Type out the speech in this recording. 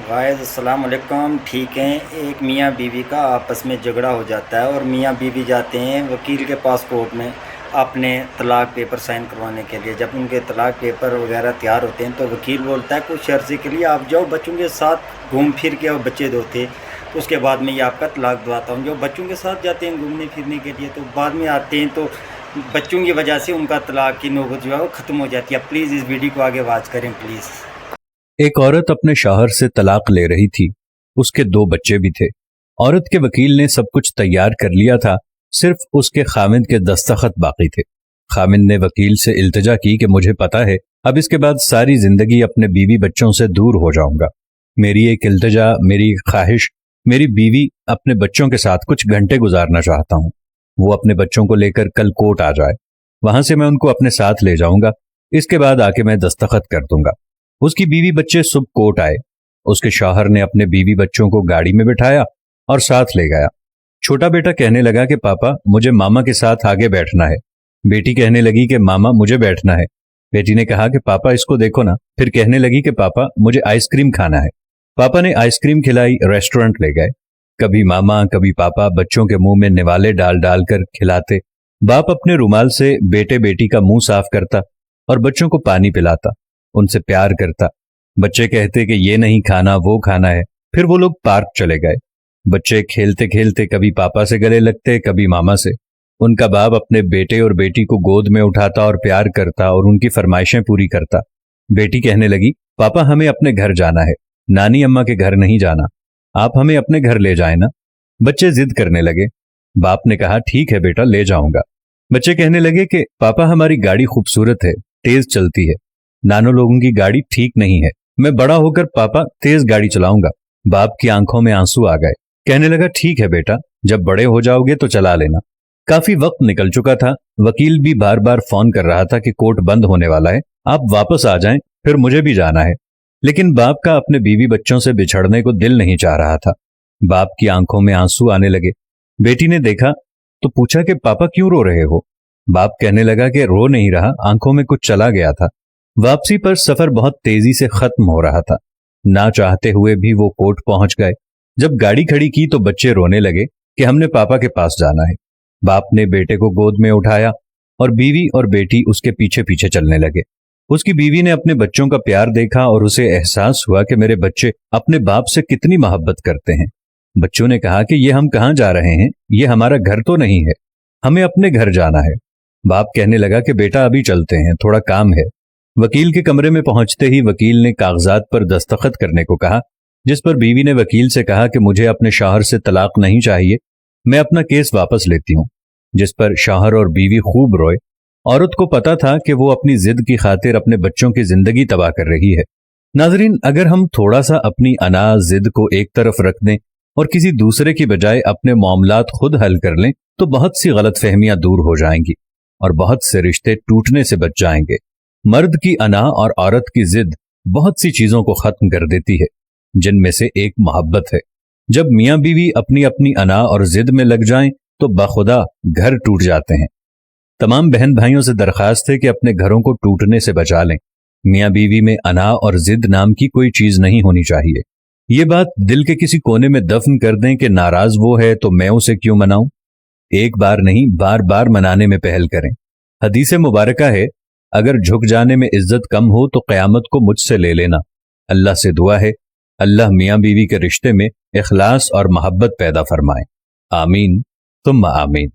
غائز السلام علیکم. ٹھیک ہیں. ایک میاں بیوی کا آپس میں جھگڑا ہو جاتا ہے اور میاں بیوی جاتے ہیں وکیل کے پاس کورٹ میں اپنے طلاق پیپر سائن کروانے کے لیے. جب ان کے طلاق پیپر وغیرہ تیار ہوتے ہیں تو وکیل بولتا ہے کچھ عرصے کے لیے آپ جاؤ بچوں کے ساتھ گھوم پھر کے اور بچے دھوتے، تو اس کے بعد میں یہ آپ کا طلاق دواتا ہوں. جو بچوں کے ساتھ جاتے ہیں گھومنے پھرنے کے لیے تو بعد میں آتے ہیں تو بچوں کی وجہ سے ان کا طلاق کی نوبت جو ہے وہ ختم ہو جاتی ہے. پلیز اس ویڈیو کو آگے واچ کریں پلیز. ایک عورت اپنے شوہر سے طلاق لے رہی تھی. اس کے 2 بچے بھی تھے. عورت کے وکیل نے سب کچھ تیار کر لیا تھا، صرف اس کے خاوند کے دستخط باقی تھے. خاوند نے وکیل سے التجا کی کہ مجھے پتا ہے اب اس کے بعد ساری زندگی اپنے بیوی بچوں سے دور ہو جاؤں گا. میری ایک التجا، میری ایک خواہش، میری بیوی اپنے بچوں کے ساتھ کچھ گھنٹے گزارنا چاہتا ہوں. وہ اپنے بچوں کو لے کر کل کورٹ آ جائے، وہاں سے میں ان کو اپنے ساتھ لے جاؤں گا. اس کے بعد آ کے میں دستخط کر دوں گا. اس کی بیوی بچے صبح کورٹ آئے. اس کے شوہر نے اپنے بیوی بچوں کو گاڑی میں بٹھایا اور ساتھ لے گیا. چھوٹا بیٹا کہنے لگا کہ پاپا مجھے ماما کے ساتھ آگے بیٹھنا ہے. بیٹی کہنے لگی کہ ماما مجھے بیٹھنا ہے. بیٹی نے کہا کہ پاپا اس کو دیکھو نا. پھر کہنے لگی کہ پاپا مجھے آئس کریم کھانا ہے. پاپا نے آئس کریم کھلائی، ریسٹورنٹ لے گئے. کبھی ماما کبھی پاپا بچوں کے منہ میں نوالے ڈال ڈال کر کھلاتے. باپ اپنے رومال سے بیٹے بیٹی کا منہ صاف کرتا اور بچوں کو پانی پلاتا، ان سے پیار کرتا. بچے کہتے کہ یہ نہیں کھانا وہ کھانا ہے. پھر وہ لوگ پارک چلے گئے. بچے کھیلتے کھیلتے کبھی پاپا سے گلے لگتے کبھی ماما سے. ان کا باپ اپنے بیٹے اور بیٹی کو گود میں اٹھاتا اور پیار کرتا اور ان کی فرمائشیں پوری کرتا. بیٹی کہنے لگی پاپا ہمیں اپنے گھر جانا ہے، نانی اماں کے گھر نہیں جانا، آپ ہمیں اپنے گھر لے جائیں نا. بچے ضد کرنے لگے. باپ نے کہا ٹھیک ہے بیٹا لے جاؤں گا. بچے کہنے لگے کہ پاپا ہماری گاڑی خوبصورت ہے، تیز چلتی ہے، نانو لوگوں کی گاڑی ٹھیک نہیں ہے، میں بڑا ہو کر پاپا تیز گاڑی چلاؤں گا. باپ کی آنکھوں میں آنسو آ گئے. کہنے لگا ٹھیک ہے بیٹا جب بڑے ہو جاؤ گے تو چلا لینا. کافی وقت نکل چکا تھا. وکیل بھی بار بار فون کر رہا تھا کہ کورٹ بند ہونے والا ہے، آپ واپس آ جائیں پھر مجھے بھی جانا ہے. لیکن باپ کا اپنے بیوی بچوں سے بچھڑنے کو دل نہیں چاہ رہا تھا. باپ کی آنکھوں میں آنسو آنے لگے. بیٹی نے دیکھا تو پوچھا کہ پاپا کیوں رو رہے ہو؟ باپ کہنے لگا کہ رو نہیں رہا، آنکھوں میں کچھ چلا گیا تھا. واپسی پر سفر بہت تیزی سے ختم ہو رہا تھا. نہ چاہتے ہوئے بھی وہ کورٹ پہنچ گئے. جب گاڑی کھڑی کی تو بچے رونے لگے کہ ہم نے پاپا کے پاس جانا ہے. باپ نے بیٹے کو گود میں اٹھایا اور بیوی اور بیٹی اس کے پیچھے پیچھے چلنے لگے. اس کی بیوی نے اپنے بچوں کا پیار دیکھا اور اسے احساس ہوا کہ میرے بچے اپنے باپ سے کتنی محبت کرتے ہیں. بچوں نے کہا کہ یہ ہم کہاں جا رہے ہیں، یہ ہمارا گھر تو نہیں ہے، ہمیں اپنے گھر جانا ہے. باپ کہنے لگا کہ بیٹا ابھی چلتے ہیں، تھوڑا کام ہے. وکیل کے کمرے میں پہنچتے ہی وکیل نے کاغذات پر دستخط کرنے کو کہا، جس پر بیوی نے وکیل سے کہا کہ مجھے اپنے شوہر سے طلاق نہیں چاہیے، میں اپنا کیس واپس لیتی ہوں. جس پر شوہر اور بیوی خوب روئے. عورت کو پتا تھا کہ وہ اپنی ضد کی خاطر اپنے بچوں کی زندگی تباہ کر رہی ہے. ناظرین، اگر ہم تھوڑا سا اپنی انا ضد کو ایک طرف رکھ دیں اور کسی دوسرے کی بجائے اپنے معاملات خود حل کر لیں تو بہت سی غلط فہمیاں دور ہو جائیں گی اور بہت سے رشتے ٹوٹنے سے بچ جائیں گے. مرد کی انا اور عورت کی ضد بہت سی چیزوں کو ختم کر دیتی ہے، جن میں سے ایک محبت ہے. جب میاں بیوی اپنی اپنی انا اور ضد میں لگ جائیں تو بخدا گھر ٹوٹ جاتے ہیں. تمام بہن بھائیوں سے درخواست ہے کہ اپنے گھروں کو ٹوٹنے سے بچا لیں. میاں بیوی میں انا اور ضد نام کی کوئی چیز نہیں ہونی چاہیے. یہ بات دل کے کسی کونے میں دفن کر دیں کہ ناراض وہ ہے تو میں اسے کیوں مناؤں. ایک بار نہیں بار بار منانے میں پہل کریں. حدیث مبارکہ ہے اگر جھک جانے میں عزت کم ہو تو قیامت کو مجھ سے لے لینا. اللہ سے دعا ہے اللہ میاں بیوی کے رشتے میں اخلاص اور محبت پیدا فرمائے. آمین ثم آمین.